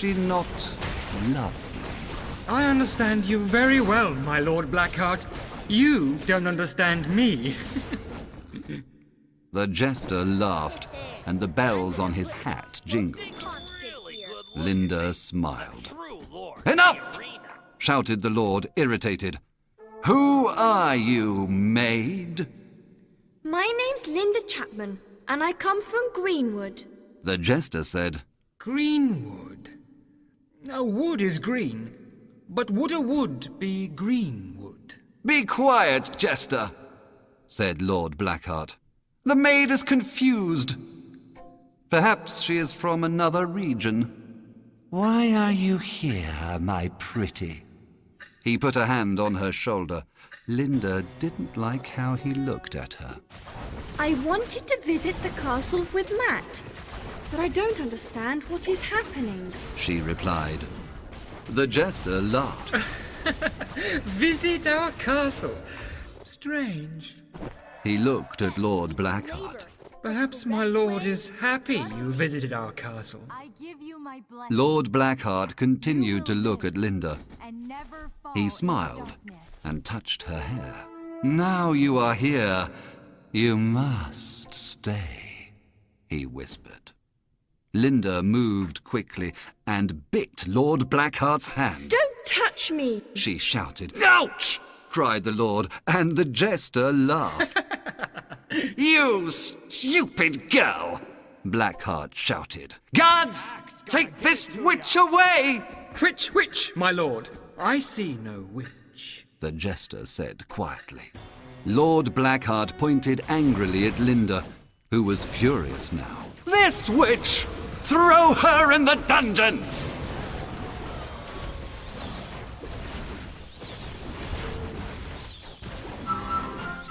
She not lovely? I understand you very well, my Lord Blackheart. You don't understand me. The jester laughed, and the bells on his hat jingled. Linda smiled. "Enough!" shouted the Lord, irritated. "Who are you, maid?" My name's Linda Chapman, and I come from Greenwood. The jester said, Greenwood. A wood is green, but would a wood be green wood? "Be quiet, jester," said Lord Blackheart. "The maid is confused. Perhaps she is from another region. Why are you here, my pretty?" He put a hand on her shoulder. Linda didn't like how he looked at her. I wanted to visit the castle with Matt, but I don't understand what is happening. She replied. The jester laughed. Visit our castle. Strange. He looked at Lord Blackheart. Perhaps my lord is happy you visited our castle. Lord Blackheart continued to look at Linda. He smiled and touched her hair. "Now you are here, you must stay," he whispered. Linda moved quickly and bit Lord Blackheart's hand. Don't touch me! She shouted. "Ouch!" cried the Lord, and the jester laughed. "You stupid girl!" Blackheart shouted. "Guards, take this witch away!" Which, my lord? I see no witch. The jester said quietly. Lord Blackheart pointed angrily at Linda, who was furious now. "This witch! Throw her in the dungeons!"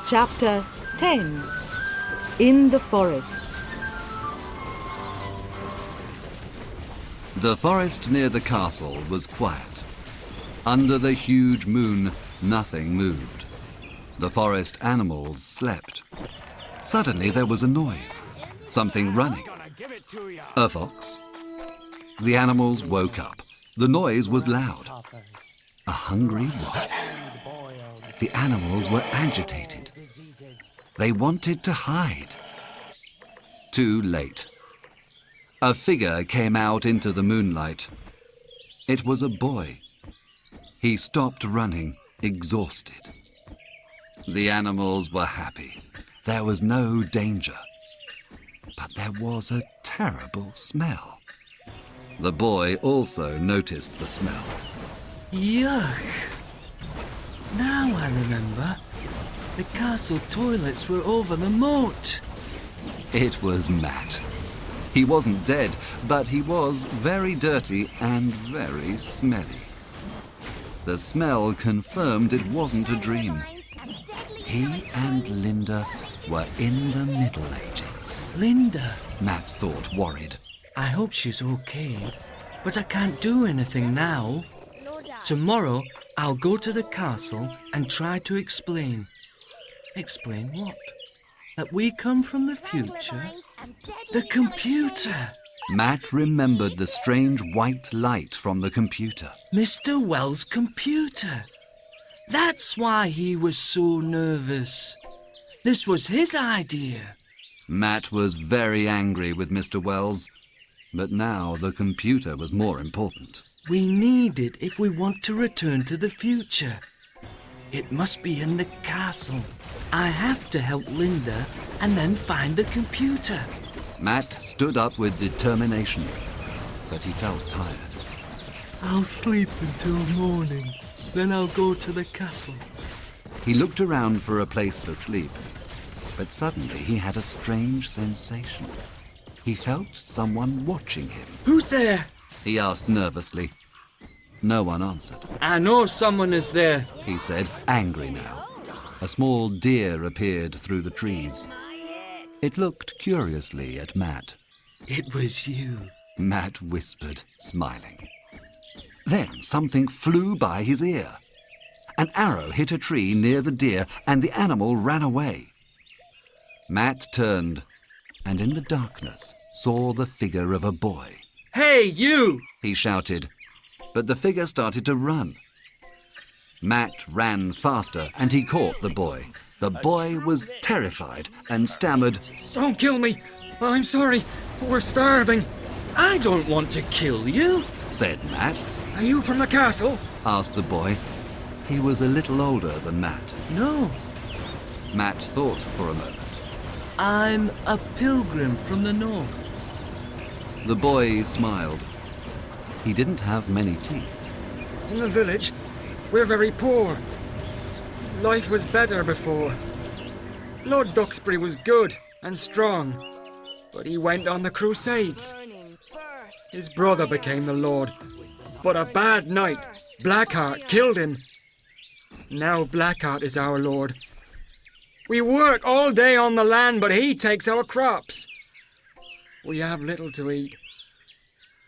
Chapter 10. In the Forest. The forest near the castle was quiet. Under the huge moon, nothing moved. The forest animals slept. Suddenly there was a noise. Something running. A fox. The animals woke up. The noise was loud. A hungry wolf. The animals were agitated. They wanted to hide. Too late. A figure came out into the moonlight. It was a boy. He stopped running, exhausted. The animals were happy. There was no danger. But there was a terrible smell. The boy also noticed the smell. Yuck! Now I remember. The castle toilets were over the moat. It was Matt. He wasn't dead, but he was very dirty and very smelly. The smell confirmed it wasn't a dream. He and Linda were in the Middle Ages. Linda, Matt thought, worried. I hope she's okay, but I can't do anything now. Tomorrow, I'll go to the castle and try to explain. Explain what? That we come from the future? The computer! Matt remembered the strange white light from the computer. Mr. Wells' computer. That's why he was so nervous. This was his idea. Matt was very angry with Mr. Wells, but now the computer was more important. We need it if we want to return to the future. It must be in the castle. I have to help Linda and then find the computer. Matt stood up with determination, but he felt tired. I'll sleep until morning. Then I'll go to the castle. He looked around for a place to sleep, but suddenly he had a strange sensation. He felt someone watching him. Who's there? He asked nervously. No one answered. I know someone is there. He said, angry now. A small deer appeared through the trees. It looked curiously at Matt. It was you. Matt whispered, smiling. Then something flew by his ear. An arrow hit a tree near the deer, and the animal ran away. Matt turned, and in the darkness saw the figure of a boy. Hey, you! he shouted, but the figure started to run. Matt ran faster and he caught the boy. The boy was terrified and stammered, Don't kill me. I'm sorry. We're starving. I don't want to kill you. said Matt. Are you from the castle? Asked the boy. He was a little older than Matt. No, Matt thought for a moment. I'm a pilgrim from the north. The boy smiled. He didn't have many teeth. In the village, we're very poor. Life was better before. Lord Duxbury was good and strong, but he went on the Crusades. His brother became the Lord, but a bad night, Blackheart killed him. Now Blackheart is our Lord. We work all day on the land, but he takes our crops. We have little to eat.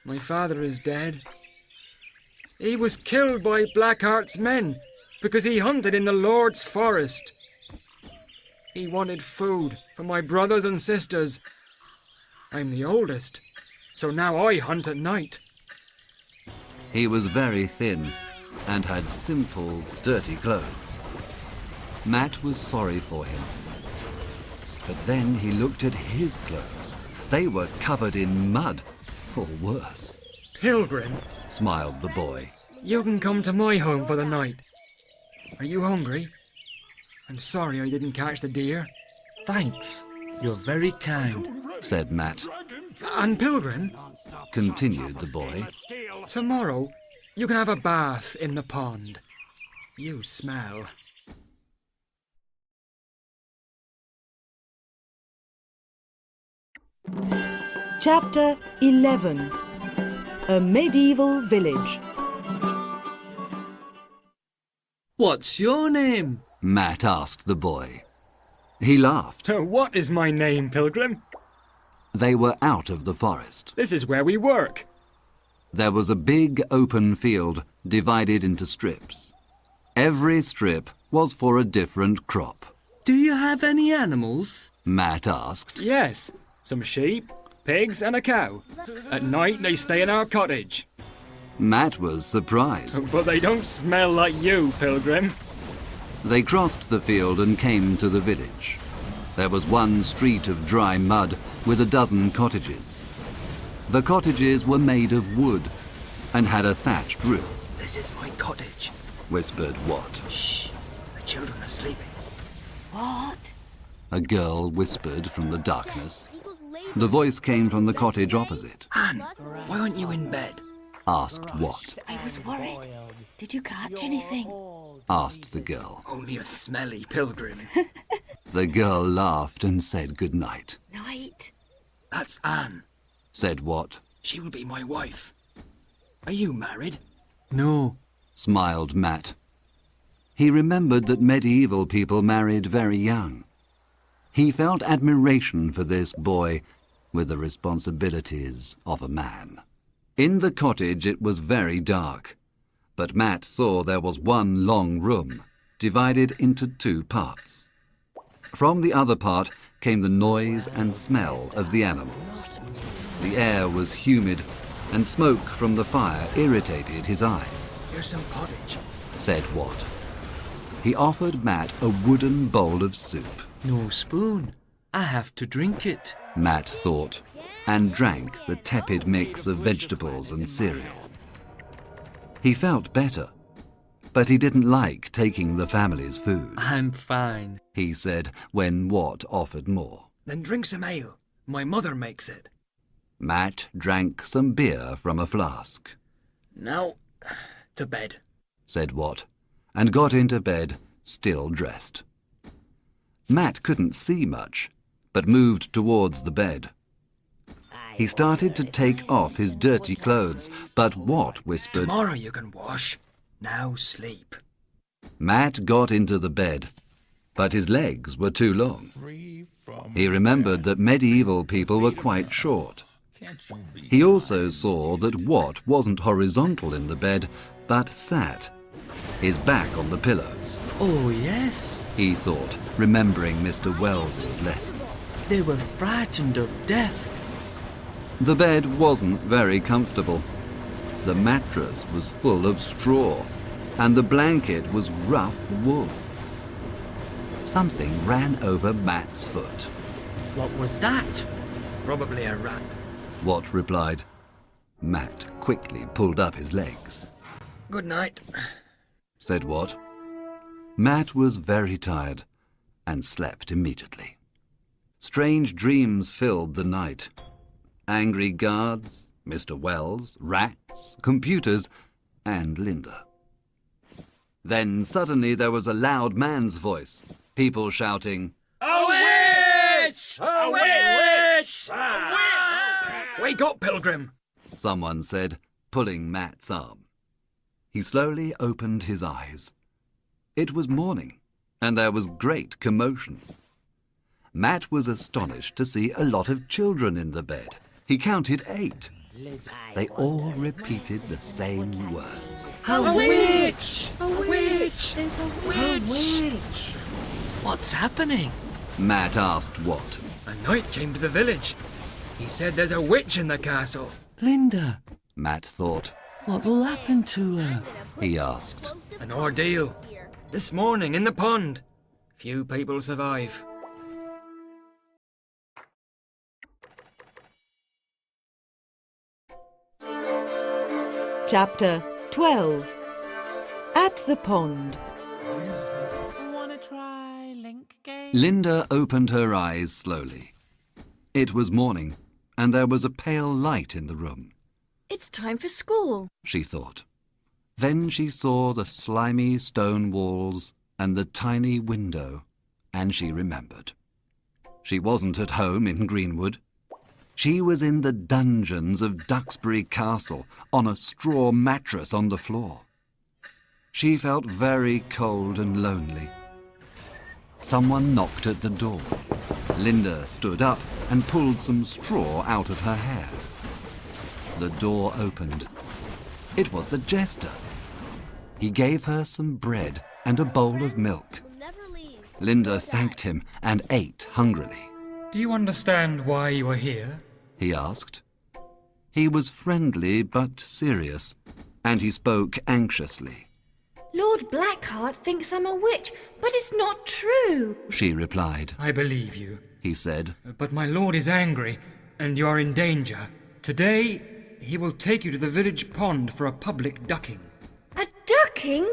My father is dead. He was killed by Blackheart's men because he hunted in the Lord's forest. He wanted food for my brothers and sisters. I'm the oldest, so now I hunt at night. He was very thin and had simple, dirty clothes. Matt was sorry for him. But then he looked at his clothes. They were covered in mud, or worse. Pilgrim, Smiled the boy. you can come to my home for the night. Are you hungry? I'm sorry I didn't catch the deer. Thanks. You're very kind. Said Matt. And Pilgrim, Continued the boy. tomorrow you can have a bath in the pond. You smell. Chapter 11. A Medieval Village. What's your name? Matt asked the boy. He laughed. What is my name, Pilgrim? They were out of the forest. This is where we work. There was a big open field divided into strips. Every strip was for a different crop. Do you have any animals? Matt asked. Yes, some sheep, pigs and a cow. At night they stay in our cottage. Matt was surprised. But they don't smell like you, Pilgrim. They crossed the field and came to the village. There was one street of dry mud with a dozen cottages. The cottages were made of wood and had a thatched roof. This is my cottage. Whispered Watt. Shh, the children are sleeping. What? A girl whispered from the darkness. The voice came from the cottage opposite. Anne, why aren't you in bed? Asked Watt. I was worried. Did you catch anything? Asked the girl. Only a smelly pilgrim. The girl laughed and said good night. Night. That's Anne. Said Watt. She will be my wife. Are you married? No. Smiled Matt. He remembered that medieval people married very young. He felt admiration for this boy with the responsibilities of a man. In the cottage it was very dark, but Matt saw there was one long room, divided into two parts. From the other part came the noise and smell of the animals. The air was humid, and smoke from the fire irritated his eyes. Here's some pottage. Said Watt. He offered Matt a wooden bowl of soup. No spoon. I have to drink it. Matt thought, and drank the tepid mix of vegetables and cereal. He felt better, but he didn't like taking the family's food. I'm fine. He said when Watt offered more. Then drink some ale. My mother makes it. Matt drank some beer from a flask. Now, to bed. Said Watt, and got into bed, still dressed. Matt couldn't see much, but moved towards the bed. He started to take off his dirty clothes, but Watt whispered, Tomorrow you can wash. Now sleep. Matt got into the bed, but his legs were too long. He remembered that medieval people were quite short. He also saw that Watt wasn't horizontal in the bed, but sat, his back on the pillows. Oh, yes. He thought, remembering Mr. Wells's lesson. They were frightened of death. The bed wasn't very comfortable. The mattress was full of straw, and the blanket was rough wool. Something ran over Matt's foot. What was that? Probably a rat. Watt replied. Matt quickly pulled up his legs. Good night. Said Watt. Matt was very tired and slept immediately. Strange dreams filled the night. Angry guards, Mr. Wells, rats, computers, and Linda. Then suddenly there was a loud man's voice, people shouting, A witch! A witch! A witch! Wake up, Pilgrim! Someone said, pulling Matt's arm. He slowly opened his eyes. It was morning, and there was great commotion. Matt was astonished to see a lot of children in the bed. He counted 8. They all repeated the same words. A witch! A witch! A witch! What's happening? Matt asked Watt. A knight came to the village. He said there's a witch in the castle. Linda, Matt thought. what will happen to her? He asked. An ordeal. This morning in the pond. Few people survive. Chapter 12. At the Pond. Wanna try link game? Linda opened her eyes slowly. It was morning, and there was a pale light in the room, It's time for school. she thought. Then she saw the slimy stone walls and the tiny window, and she remembered. She wasn't at home in Greenwood. She was in the dungeons of Duxbury Castle on a straw mattress on the floor. She felt very cold and lonely. Someone knocked at the door. Linda stood up and pulled some straw out of her hair. The door opened. It was the jester. He gave her some bread and a bowl of milk. Linda thanked him and ate hungrily. Do you understand why you are here? He asked. He was friendly but serious, and he spoke anxiously. Lord Blackheart thinks I'm a witch, but it's not true. She replied. I believe you. He said. But my lord is angry, and you are in danger. Today, he will take you to the village pond for a public ducking. A ducking?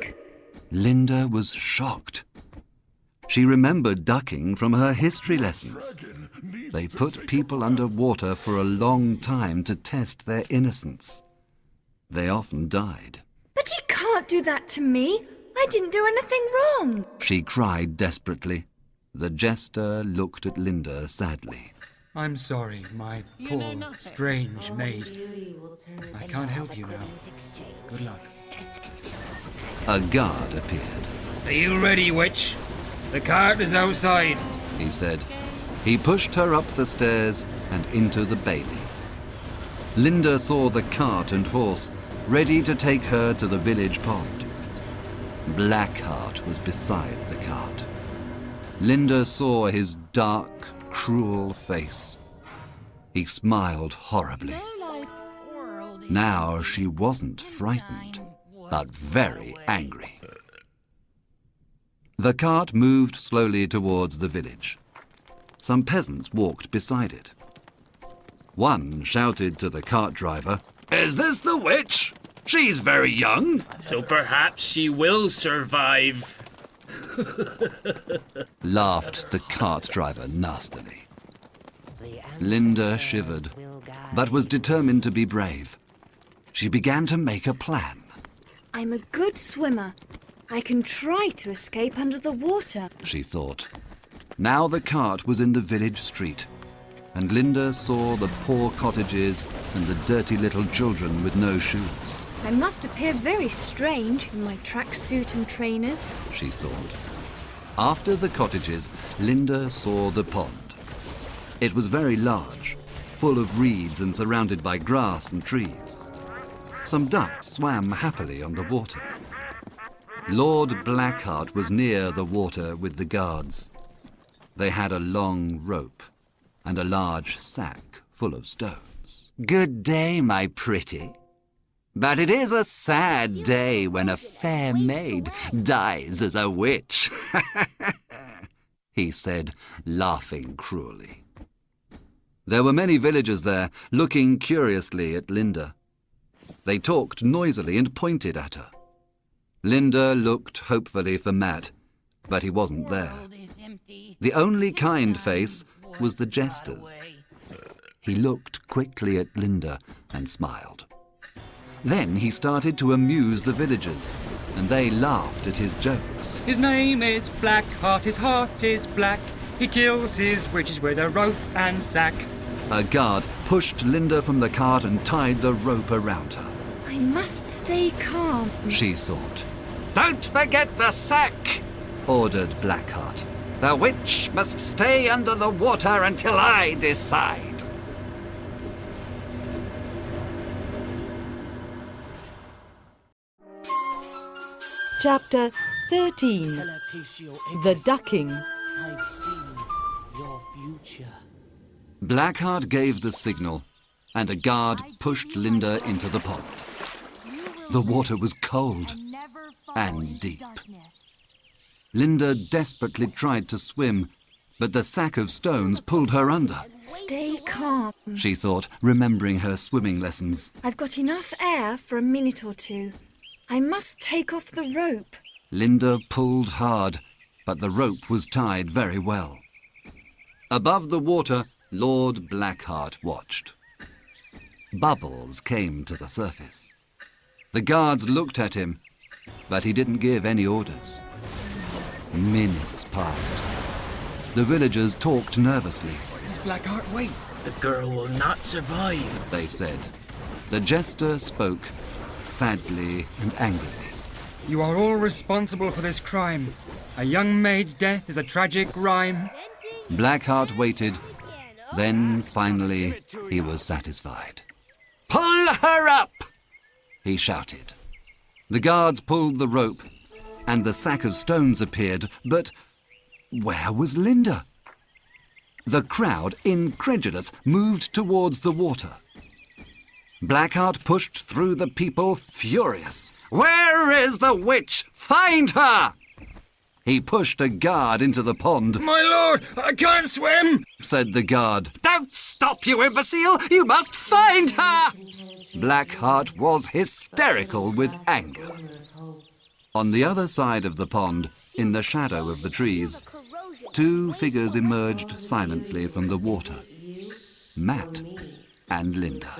Linda was shocked. She remembered ducking from her history lessons. They put people under water for a long time to test their innocence. They often died. But he can't do that to me. I didn't do anything wrong. She cried desperately. The jester looked at Linda sadly. I'm sorry, my poor, strange maid. I can't help you now. Good luck. A guard appeared. Are you ready, witch? The cart is outside. He said. He pushed her up the stairs and into the bailey. Linda saw the cart and horse, ready to take her to the village pond. Blackheart was beside the cart. Linda saw his dark, cruel face. He smiled horribly. Now she wasn't frightened, but very angry. The cart moved slowly towards the village. Some peasants walked beside it. One shouted to the cart driver, "Is this the witch? She's very young." So perhaps she will survive. Laughed the cart driver nastily. Linda shivered, but was determined to be brave. She began to make a plan. I'm a good swimmer. I can try to escape under the water. She thought. Now the cart was in the village street, and Linda saw the poor cottages and the dirty little children with no shoes. I must appear very strange in my tracksuit and trainers. She thought. After the cottages, Linda saw the pond. It was very large, full of reeds and surrounded by grass and trees. Some ducks swam happily on the water. Lord Blackheart was near the water with the guards. They had a long rope and a large sack full of stones. stones. "Good day, my pretty. But it is a sad day when a fair maid dies as a witch," he said, laughing cruelly. There were many villagers there, looking curiously at Linda. They talked noisily and pointed at her. Linda looked hopefully for Matt, but he wasn't there. The only kind face was the jester's. He looked quickly at Linda and smiled. Then he started to amuse the villagers, and they laughed at his jokes. His name is Blackheart, his heart is black. He kills his witches with a rope and sack. A guard pushed Linda from the cart and tied the rope around her. I must stay calm. She thought. "Don't forget the sack," ordered Blackheart. "The witch must stay under the water until I decide." Chapter 13. The Ducking. I've seen your future. Blackheart gave the signal, and a guard pushed Linda into the pond. The water was cold and deep. Linda desperately tried to swim, but the sack of stones pulled her under. Stay calm. She thought, remembering her swimming lessons. I've got enough air for a minute or two. I must take off the rope. Linda pulled hard, but the rope was tied very well. Above the water, Lord Blackheart watched. Bubbles came to the surface. The guards looked at him, but he didn't give any orders. Minutes passed. The villagers talked nervously. Does Blackheart wait? The girl will not survive. They said. The jester spoke, sadly and angrily. You are all responsible for this crime. A young maid's death is a tragic rhyme. Blackheart waited. Then, finally, he was satisfied. "Pull her up!" he shouted. The guards pulled the rope, and the sack of stones appeared, but where was Linda? The crowd, incredulous, moved towards the water. Blackheart pushed through the people, furious. "Where is the witch? Find her!" He pushed a guard into the pond. My lord, I can't swim! Said the guard. "Don't stop, you imbecile! You must find her!" Blackheart was hysterical with anger. On the other side of the pond, in the shadow of the trees, two figures emerged silently from the water. Matt and Linda.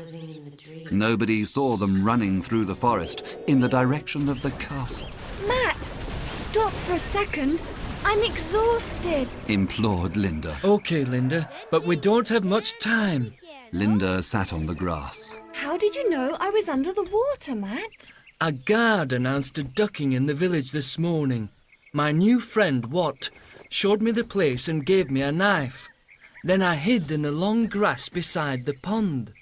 Nobody saw them running through the forest in the direction of the castle. Matt, stop for a second. I'm exhausted. Implored Linda. Okay, Linda, but we don't have much time. Linda sat on the grass. How did you know I was under the water, Matt? A guard announced a ducking in the village this morning. My new friend, Watt, showed me the place and gave me a knife. Then I hid in the long grass beside the pond.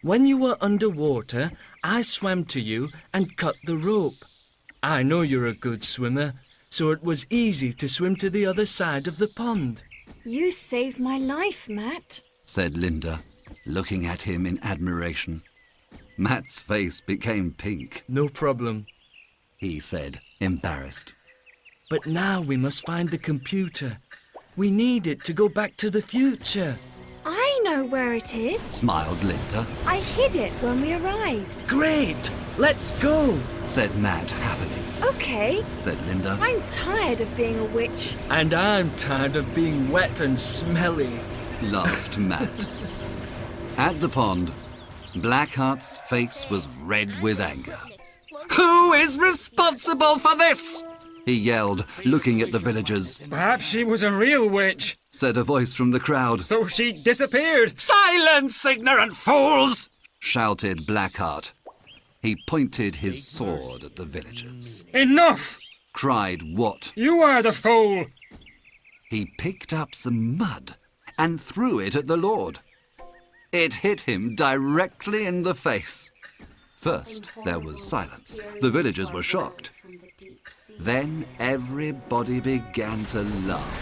When you were underwater, I swam to you and cut the rope. I know you're a good swimmer, so it was easy to swim to the other side of the pond. You saved my life, Matt. Said Linda, looking at him in admiration. Matt's face became pink. No problem, he said, embarrassed. But now we must find the computer. We need it to go back to the future. I know where it is. Smiled Linda. I hid it when we arrived. Great! Let's go! Said Matt happily. Okay. Said Linda. I'm tired of being a witch. And I'm tired of being wet and smelly. Laughed Matt. At the pond, Blackheart's face was red with anger. "Who is responsible for this?" he yelled, looking at the villagers. Perhaps she was a real witch, Said a voice from the crowd. so she disappeared. "Silence, ignorant fools!" shouted Blackheart. He pointed his sword at the villagers. Enough! Cried Watt. You are the fool! He picked up some mud and threw it at the Lord. It hit him directly in the face. First, there was silence. The villagers were shocked. Then everybody began to laugh.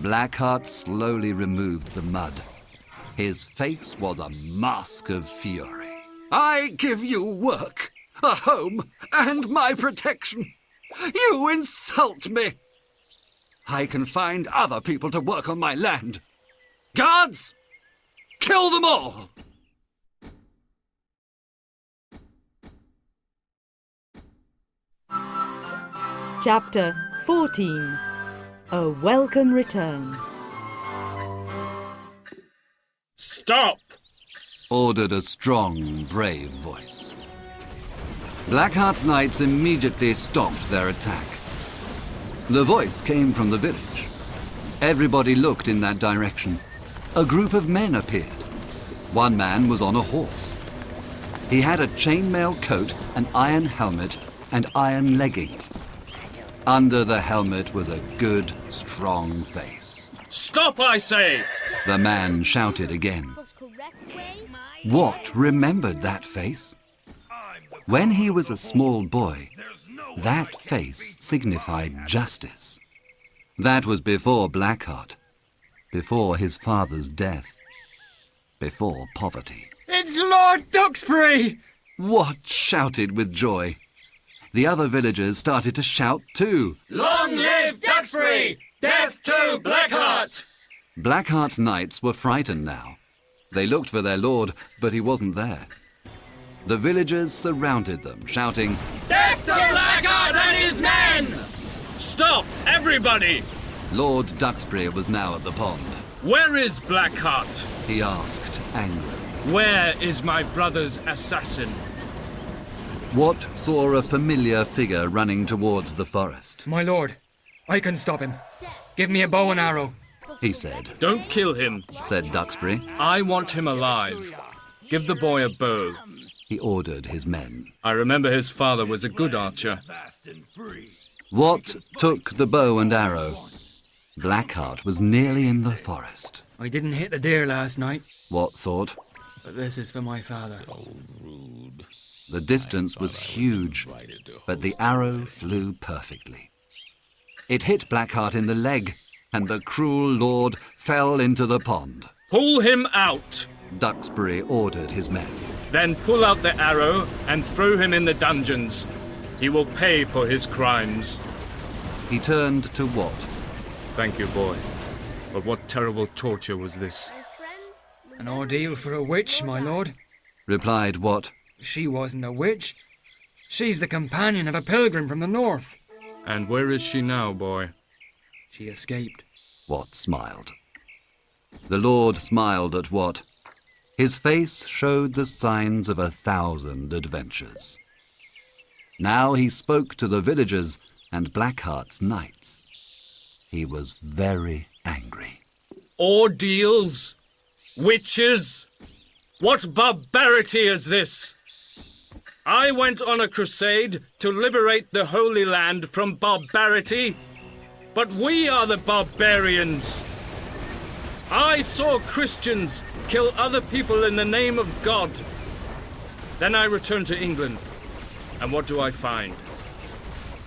Blackheart slowly removed the mud. His face was a mask of fury. I give you work, a home, and my protection. You insult me. I can find other people to work on my land. Guards, kill them all. Chapter 14. A Welcome Return. Stop! Ordered a strong, brave voice. Blackheart's knights immediately stopped their attack. The voice came from the village. Everybody looked in that direction. A group of men appeared. One man was on a horse. He had a chainmail coat, an iron helmet, and iron leggings. Under the helmet was a good, strong face. Stop, I say! The man shouted again. Wat remembered that face. When he was a small boy, that face signified justice. That was before Blackheart, before his father's death, before poverty. It's Lord Duxbury! Wat shouted with joy. The other villagers started to shout too. Long live Duxbury! Death to Blackheart! Blackheart's knights were frightened now. They looked for their lord, but he wasn't there. The villagers surrounded them, shouting, Death to Blackheart and his men! Stop, everybody! Lord Duxbury was now at the pond. Where is Blackheart? He asked angrily. Where is my brother's assassin? Wat saw a familiar figure running towards the forest. My lord, I can stop him. Give me a bow and arrow. He said. Don't kill him, Said Duxbury. I want him alive. Give the boy a bow. He ordered his men. I remember his father was a good archer. Wat took the bow and arrow. Blackheart was nearly in the forest. I didn't hit the deer last night, Wat thought. but this is for my father. The distance was huge, but the arrow flew perfectly. It hit Blackheart in the leg, and the cruel lord fell into the pond. Pull him out! Duxbury ordered his men. Then pull out the arrow and throw him in the dungeons. He will pay for his crimes. He turned to Wat. Thank you, boy. But what terrible torture was this? An ordeal for a witch, my lord. Replied Wat. She wasn't a witch. She's the companion of a pilgrim from the north. And where is she now, boy? She escaped. Wat smiled. The lord smiled at Wat. His face showed the signs of 1,000 adventures. Now he spoke to the villagers and Blackheart's knights. He was very angry. Ordeals? Witches? What barbarity is this? I went on a crusade to liberate the Holy Land from barbarity, but we are the barbarians. I saw Christians kill other people in the name of God. Then I returned to England, and what do I find?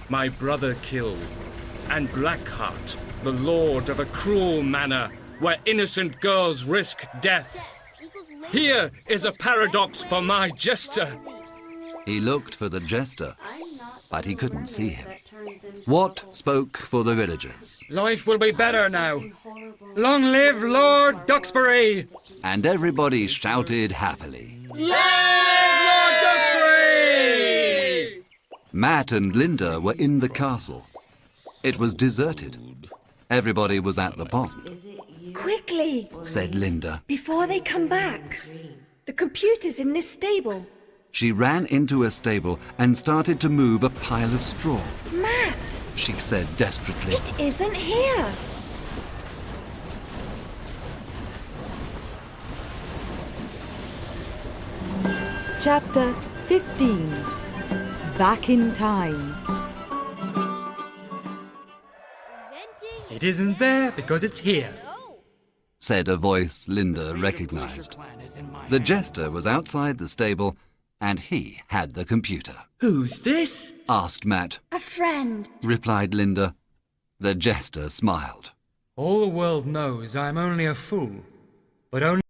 My brother killed, and Blackheart, the lord of a cruel manor where innocent girls risk death. Here is a paradox for my jester. He looked for the jester, but he couldn't see him. Wat spoke for the villagers, Life will be better now. Long live Lord Duxbury! and everybody shouted happily. Lord Duxbury! Matt and Linda were in the castle. It was deserted. Everybody was at the pond, Quickly, said Linda. before they come back. The computer's in this stable. She ran into a stable and started to move a pile of straw. Matt, She said desperately. it isn't here. Chapter 15. Back in Time. It isn't there because it's here. Said a voice Linda recognized. The jester was outside the stable, and he had the computer. Who's this? Asked Matt. A friend. Replied Linda. The jester smiled. All the world knows I'm only a fool, but only